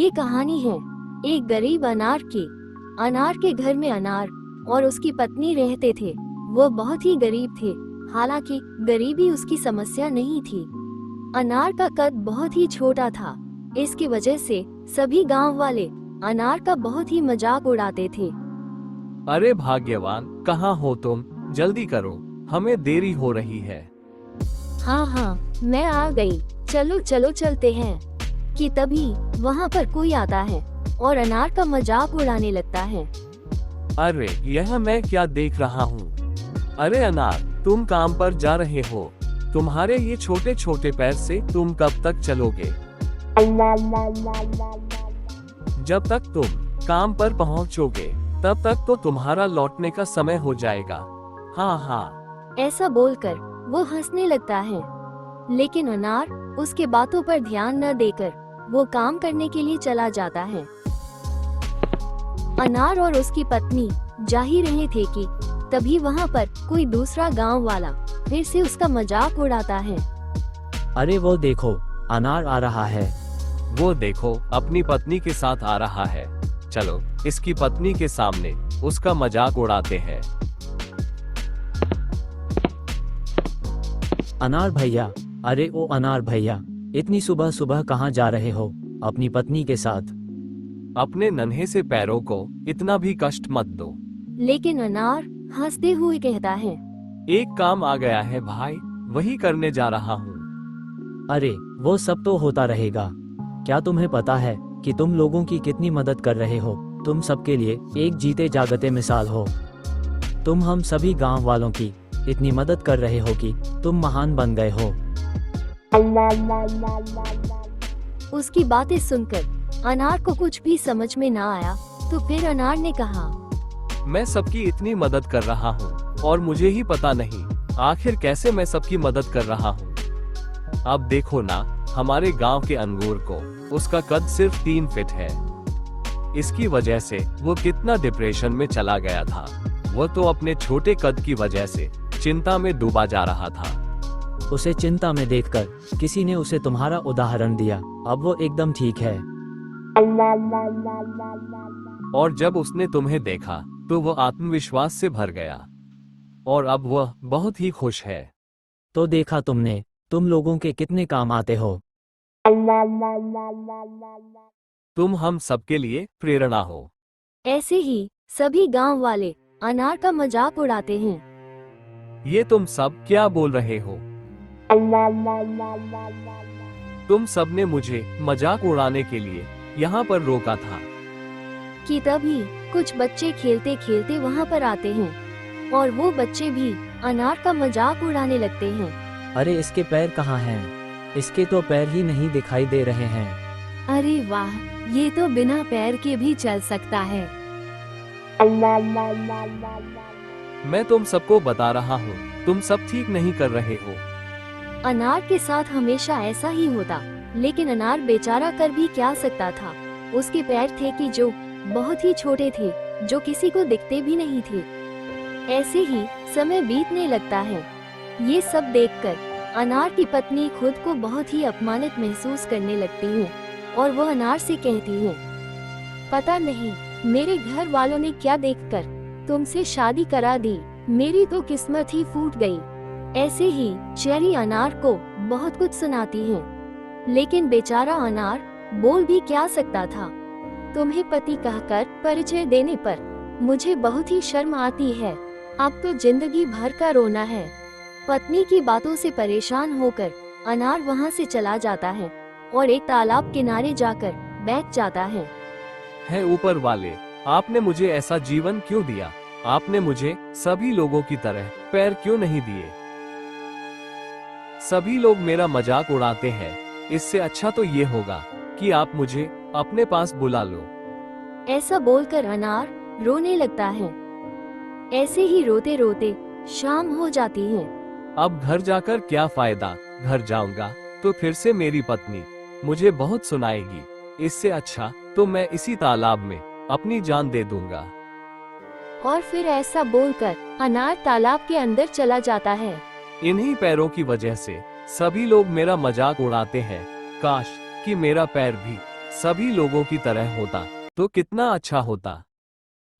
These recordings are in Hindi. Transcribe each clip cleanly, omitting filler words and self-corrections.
ये कहानी है एक गरीब अनार की। अनार के घर में अनार और उसकी पत्नी रहते थे। वो बहुत ही गरीब थे, हालांकि गरीबी उसकी समस्या नहीं थी। अनार का कद बहुत ही छोटा था, इसकी वजह से सभी गांव वाले अनार का बहुत ही मजाक उड़ाते थे। अरे भाग्यवान, कहाँ हो तुम? जल्दी करो, हमें देरी हो रही है। हाँ हाँ, मैं आ गई, चलो चलो चलते हैं। कि तभी वहाँ पर कोई आता है और अनार का मजाक उड़ाने लगता है। अरे यह मैं क्या देख रहा हूँ? अरे अनार, तुम काम पर जा रहे हो। तुम्हारे ये छोटे छोटे पैर से तुम कब तक चलोगे? जब तक तुम काम पर पहुँचोगे तब तक तो तुम्हारा लौटने का समय हो जाएगा। हाँ हाँ। ऐसा बोलकर वो हंसने लगता है, लेकिन अनार उसके बातों पर ध्यान न देकर वो काम करने के लिए चला जाता है। अनार और उसकी पत्नी जा ही रहे थे कि तभी वहाँ पर कोई दूसरा गांव वाला फिर से उसका मजाक उड़ाता है। अरे वो देखो, अनार आ रहा है। वो देखो, अपनी पत्नी के साथ आ रहा है। चलो इसकी पत्नी के सामने उसका मजाक उड़ाते हैं। अनार भैया, अरे ओ अनार भैया, इतनी सुबह सुबह कहाँ जा रहे हो अपनी पत्नी के साथ? अपने नन्हे से पैरों को इतना भी कष्ट मत दो। लेकिन अनार हंसते हुए कहता है, एक काम आ गया है भाई, वही करने जा रहा हूँ। अरे वो सब तो होता रहेगा। क्या तुम्हें पता है कि तुम लोगों की कितनी मदद कर रहे हो? तुम सबके लिए एक जीते जागते मिसाल हो। तुम हम सभी गांव वालों की इतनी मदद कर रहे हो कि तुम महान बन गए हो। उसकी बातें सुनकर अनार को कुछ भी समझ में ना आया, तो फिर अनार ने कहा, मैं सबकी इतनी मदद कर रहा हूँ और मुझे ही पता नहीं आखिर कैसे मैं सबकी मदद कर रहा हूँ। अब देखो ना, हमारे गांव के अंगूर को उसका कद सिर्फ 3 फीट है। इसकी वजह से वो कितना डिप्रेशन में चला गया था। वो तो अपने छोटे कद की वजह से चिंता में डूबा जा रहा था। उसे चिंता में देखकर किसी ने उसे तुम्हारा उदाहरण दिया। अब वो एकदम ठीक है। और जब उसने तुम्हें देखा तो वो आत्मविश्वास से भर गया और अब वह बहुत ही खुश है। तो देखा तुमने, तुम लोगों के कितने काम आते हो। तुम हम सबके लिए प्रेरणा हो। ऐसे ही सभी गांव वाले अनार का मजाक उड़ाते हैं। ये तुम सब क्या बोल रहे हो? तुम सब ने मुझे मजाक उड़ाने के लिए यहाँ पर रोका था। कि तभी कुछ बच्चे खेलते खेलते वहाँ पर आते हैं और वो बच्चे भी अनार का मजाक उड़ाने लगते हैं। अरे इसके पैर कहाँ हैं? इसके तो पैर ही नहीं दिखाई दे रहे हैं। अरे वाह, ये तो बिना पैर के भी चल सकता है। मैं तुम सबको बता रहा हूँ, तुम सब ठीक नहीं कर रहे हो। अनार के साथ हमेशा ऐसा ही होता, लेकिन अनार बेचारा कर भी क्या सकता था। उसके पैर थे कि जो बहुत ही छोटे थे, जो किसी को दिखते भी नहीं थे। ऐसे ही समय बीतने लगता है। ये सब देखकर अनार की पत्नी खुद को बहुत ही अपमानित महसूस करने लगती है और वो अनार से कहती है, पता नहीं मेरे घर वालों ने क्या देखकर तुमसे शादी करा दी। मेरी तो किस्मत ही फूट गई। ऐसे ही चेरी अनार को बहुत कुछ सुनाती है, लेकिन बेचारा अनार बोल भी क्या सकता था। तुम्हें पति कहकर परिचय देने पर मुझे बहुत ही शर्म आती है। अब तो जिंदगी भर का रोना है। पत्नी की बातों से परेशान होकर अनार वहाँ से चला जाता है और एक तालाब किनारे जाकर बैठ जाता है। है ऊपर वाले, आपने मुझे ऐसा जीवन क्यों दिया? आपने मुझे सभी लोगों की तरह पैर क्यों नहीं दिए? सभी लोग मेरा मजाक उड़ाते हैं। इससे अच्छा तो ये होगा कि आप मुझे अपने पास बुला लो। ऐसा बोलकर अनार रोने लगता है। ऐसे ही रोते रोते शाम हो जाती है। अब घर जाकर क्या फायदा? घर जाऊंगा तो फिर से मेरी पत्नी मुझे बहुत सुनाएगी। इससे अच्छा तो मैं इसी तालाब में अपनी जान दे दूंगा। और फिर ऐसा बोलकर अनार तालाब के अंदर चला जाता है। इन्हीं पैरों की वजह से सभी लोग मेरा मजाक उड़ाते हैं। काश कि मेरा पैर भी सभी लोगों की तरह होता तो कितना अच्छा होता।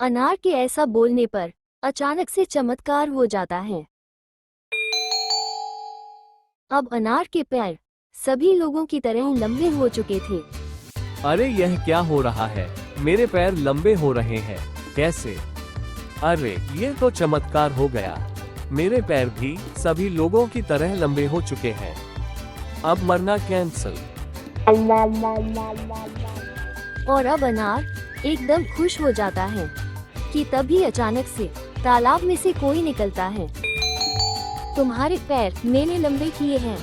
अनार के ऐसा बोलने पर अचानक से चमत्कार हो जाता है। अब अनार के पैर सभी लोगों की तरह लंबे हो चुके थे। अरे यह क्या हो रहा है, मेरे पैर लंबे हो रहे हैं, कैसे? अरे ये तो चमत्कार हो गया, मेरे पैर भी सभी लोगों की तरह लंबे हो चुके हैं। अब मरना कैंसल। और अब अनार एकदम खुश हो जाता है कि तभी अचानक से तालाब में से कोई निकलता है। तुम्हारे पैर मैंने लंबे किए हैं।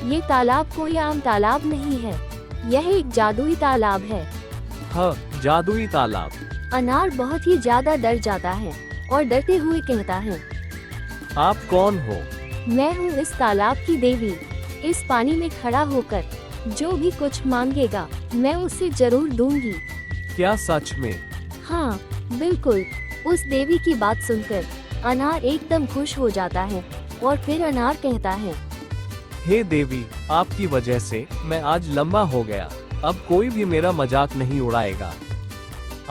ये तालाब कोई आम तालाब नहीं है, यह एक जादुई तालाब है। हाँ, जादुई तालाब। अनार बहुत ही ज्यादा डर जाता है और डरते हुए कहता है, आप कौन हो? मैं हूँ इस तालाब की देवी। इस पानी में खड़ा होकर जो भी कुछ मांगेगा मैं उसे जरूर दूंगी। क्या सच में? हाँ बिल्कुल। उस देवी की बात सुनकर अनार एकदम खुश हो जाता है और फिर अनार कहता है, हे देवी, आपकी वजह से मैं आज लंबा हो गया, अब कोई भी मेरा मजाक नहीं उड़ाएगा।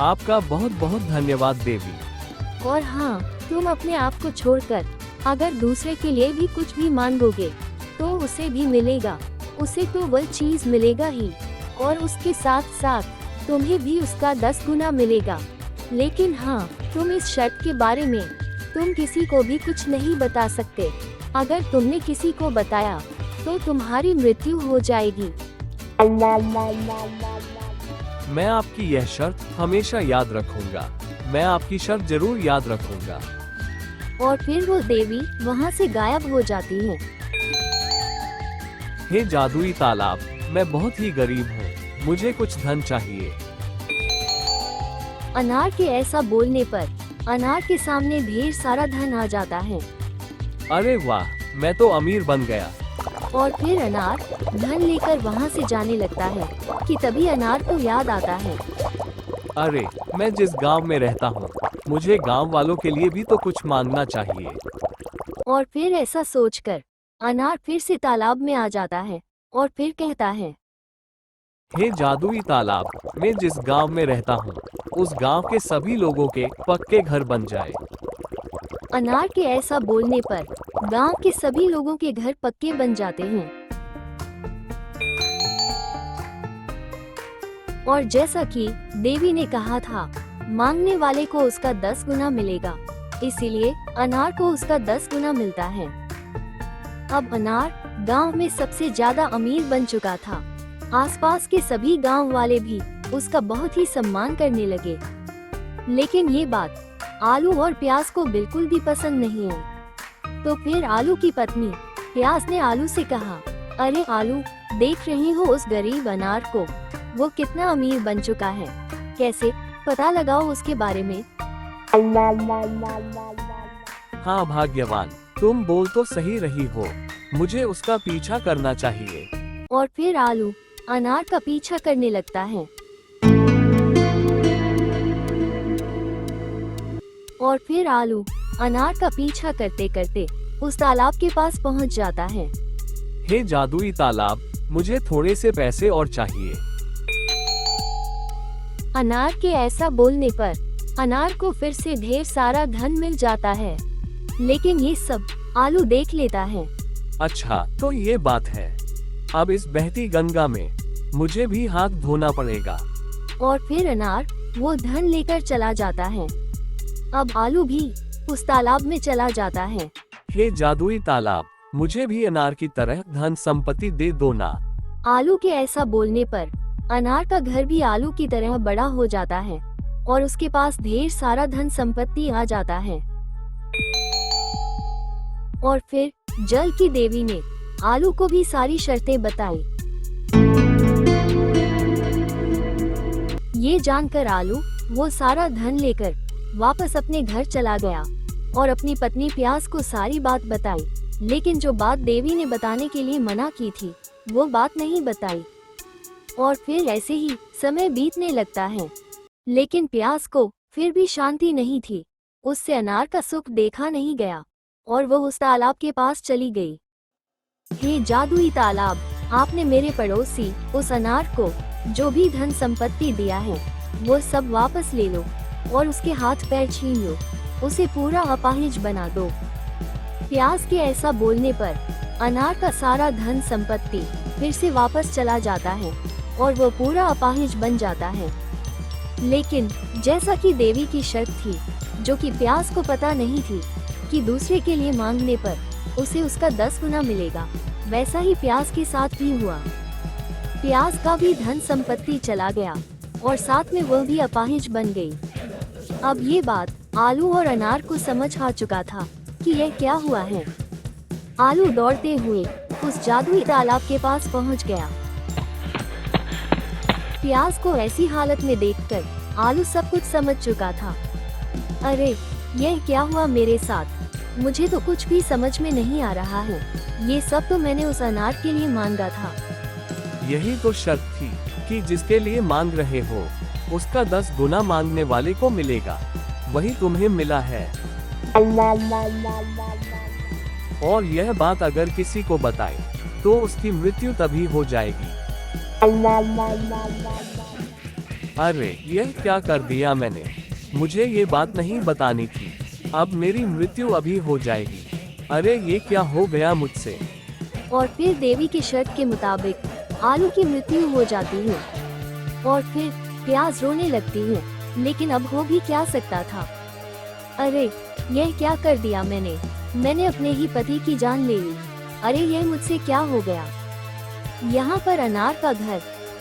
आपका बहुत बहुत धन्यवाद देवी। और हाँ, तुम अपने आप को छोड़कर अगर दूसरे के लिए भी कुछ भी मांगोगे तो उसे भी मिलेगा, उसे तो वह चीज मिलेगा ही, और उसके साथ साथ तुम्हें भी उसका 10 गुना मिलेगा। लेकिन हाँ, तुम इस शर्त के बारे में तुम किसी को भी कुछ नहीं बता सकते। अगर तुमने किसी को बताया तो तुम्हारी मृत्यु हो जाएगी। मैं आपकी यह शर्त हमेशा याद रखूंगा, मैं आपकी शर्त जरूर याद रखूंगा। और फिर वो देवी वहाँ से गायब हो जाती है। हे जादुई तालाब, मैं बहुत ही गरीब हूँ, मुझे कुछ धन चाहिए। अनार के ऐसा बोलने पर अनार के सामने ढेर सारा धन आ जाता है। अरे वाह, मैं तो अमीर बन गया। और फिर अनार धन लेकर वहाँ से जाने लगता है कि तभी अनार को याद आता है, अरे मैं जिस गांव में रहता हूँ, मुझे गांव वालों के लिए भी तो कुछ मांगना चाहिए। और फिर ऐसा सोचकर अनार फिर से तालाब में आ जाता है और फिर कहता है, हे जादुई तालाब, मैं जिस गांव में रहता हूँ, उस गांव के सभी लोगों के पक्के घर बन जाए। अनार के ऐसा बोलने पर गांव के सभी लोगों के घर पक्के बन जाते हैं। और जैसा कि देवी ने कहा था, मांगने वाले को उसका 10 गुना मिलेगा, इसीलिए अनार को उसका 10 गुना मिलता है। अब अनार गांव में सबसे ज्यादा अमीर बन चुका था। आसपास के सभी गांव वाले भी उसका बहुत ही सम्मान करने लगे। लेकिन ये बात आलू और प्याज को बिल्कुल भी पसंद नहीं आई। तो फिर आलू की पत्नी प्याज ने आलू से कहा, अरे आलू, देख रही हो उस गरीब अनार को, वो कितना अमीर बन चुका है, कैसे पता लगाओ उसके बारे में। हाँ भाग्यवान, तुम बोल तो सही रही हो, मुझे उसका पीछा करना चाहिए। और फिर आलू अनार का पीछा करने लगता है। और फिर आलू अनार का पीछा करते करते उस तालाब के पास पहुंच जाता है। हे जादुई तालाब, मुझे थोड़े से पैसे और चाहिए। अनार के ऐसा बोलने पर अनार को फिर से ढेर सारा धन मिल जाता है। लेकिन ये सब आलू देख लेता है। अच्छा, तो ये बात है, अब इस बहती गंगा में मुझे भी हाथ धोना पड़ेगा। और फिर अनार वो धन लेकर चला जाता है। अब आलू भी उस तालाब में चला जाता है। हे जादुई तालाब, मुझे भी अनार की तरह धन संपत्ति दे दो ना। आलू के ऐसा बोलने पर अनार का घर भी आलू की तरह बड़ा हो जाता है और उसके पास ढेर सारा धन संपत्ति आ जाता है। और फिर जल की देवी ने आलू को भी सारी शर्तें बताई। ये जानकर आलू वो सारा धन लेकर वापस अपने घर चला गया और अपनी पत्नी प्याज को सारी बात बताई। लेकिन जो बात देवी ने बताने के लिए मना की थी, वो बात नहीं बताई। और फिर ऐसे ही समय बीतने लगता है। लेकिन प्याज को फिर भी शांति नहीं थी। उससे अनार का सुख देखा नहीं गया और वो उस तालाब के पास चली गई। हे जादुई तालाब, आपने मेरे पड़ोसी उस अनार को जो भी धन संपत्ति दिया है वो सब वापस ले लो और उसके हाथ पैर छीन लो, उसे पूरा अपाहिज बना दो। प्याज के ऐसा बोलने पर अनार का सारा धन संपत्ति फिर से वापस चला जाता है और वो पूरा अपाहिज बन जाता है। लेकिन जैसा कि देवी की शर्त थी, जो कि प्याज को पता नहीं थी कि दूसरे के लिए मांगने पर उसे उसका 10 गुना मिलेगा, वैसा ही प्याज के साथ भी हुआ। प्याज का भी धन संपत्ति चला गया और साथ में वह भी अपाहिज बन गई। अब ये बात आलू और अनार को समझ आ चुका था कि यह क्या हुआ है। आलू दौड़ते हुए उस जादुई तालाब के पास पहुंच गया। प्याज को ऐसी हालत में देखकर आलू सब कुछ समझ चुका था। अरे, यह क्या हुआ मेरे साथ? मुझे तो कुछ भी समझ में नहीं आ रहा है। ये सब तो मैंने उस अनार के लिए मांगा था। यही तो शर्त थी कि जिसके लिए मांग रहे हो उसका 10 गुना मांगने वाले को मिलेगा, वही तुम्हें मिला है। और यह बात अगर किसी को बताए तो उसकी मृत्यु तभी हो जाएगी। अरे, यह क्या कर दिया मैंने? मुझे ये बात नहीं बतानी थी। अब मेरी मृत्यु अभी हो जाएगी। अरे, ये क्या हो गया मुझसे? और फिर देवी की शर्त के मुताबिक आलू की मृत्यु हो जाती है और फिर प्याज रोने लगती है। लेकिन अब हो भी क्या सकता था? अरे, यह क्या कर दिया मैंने अपने ही पति की जान ले ली। अरे, यह मुझसे क्या हो गया? यहाँ पर अनार का घर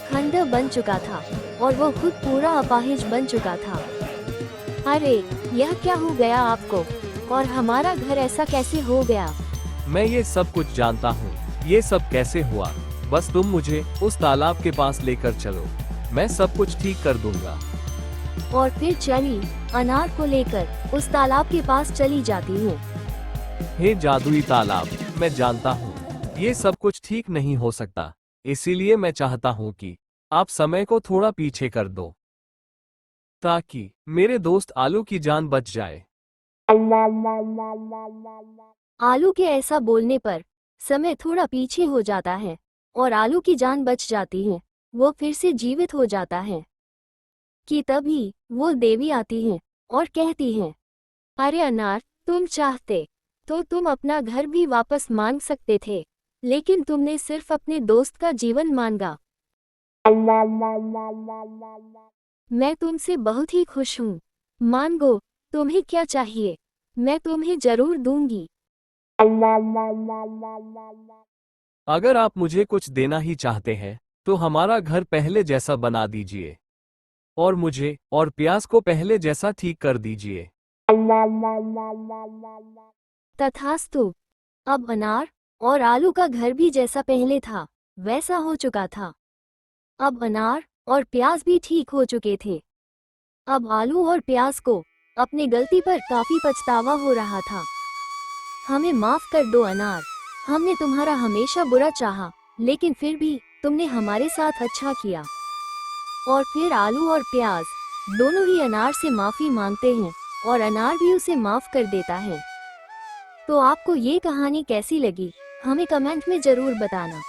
खंडर बन चुका था और वो खुद पूरा अपाहिज बन चुका था। अरे, यह क्या हो गया आपको? और हमारा घर ऐसा कैसे हो गया? मैं ये सब कुछ जानता हूँ। ये सब कैसे हुआ? बस तुम मुझे उस तालाब के पास लेकर चलो, मैं सब कुछ ठीक कर दूंगा। और फिर चली अनार को लेकर उस तालाब के पास चली जाती है। हे जादुई तालाब, मैं जानता हूँ ये सब कुछ ठीक नहीं हो सकता, इसीलिए मैं चाहता हूँ कि आप समय को थोड़ा पीछे कर दो ताकि मेरे दोस्त आलू की जान बच जाए। आलू के ऐसा बोलने पर समय थोड़ा पीछे हो जाता है और आलू की जान बच जाती है। वो फिर से जीवित हो जाता है कि तभी वो देवी आती है और कहती है, अरे अनार, तुम चाहते तो तुम अपना घर भी वापस मांग सकते थे, लेकिन तुमने सिर्फ अपने दोस्त का जीवन मांगा। मैं तुमसे बहुत ही खुश हूँ। मांगो, तुम्हें क्या चाहिए, मैं तुम्हें जरूर दूंगी। अगर आप मुझे कुछ देना ही चाहते हैं तो हमारा घर पहले जैसा बना दीजिए और मुझे और प्याज को पहले जैसा ठीक कर दीजिए। तथास्तु। अब अनार और आलू का घर भी जैसा पहले था वैसा हो चुका था। अब अनार और प्याज भी ठीक हो चुके थे। अब आलू और प्याज को अपनी गलती पर काफी पछतावा हो रहा था। हमें माफ कर दो अनार, हमने तुम्हारा हमेशा बुरा चाहा, लेकिन फिर भी तुमने हमारे साथ अच्छा किया। और फिर आलू और प्याज दोनों ही अनार से माफी मांगते हैं और अनार भी उसे माफ कर देता है। तो आपको ये कहानी कैसी लगी, हमें कमेंट में जरूर बताना।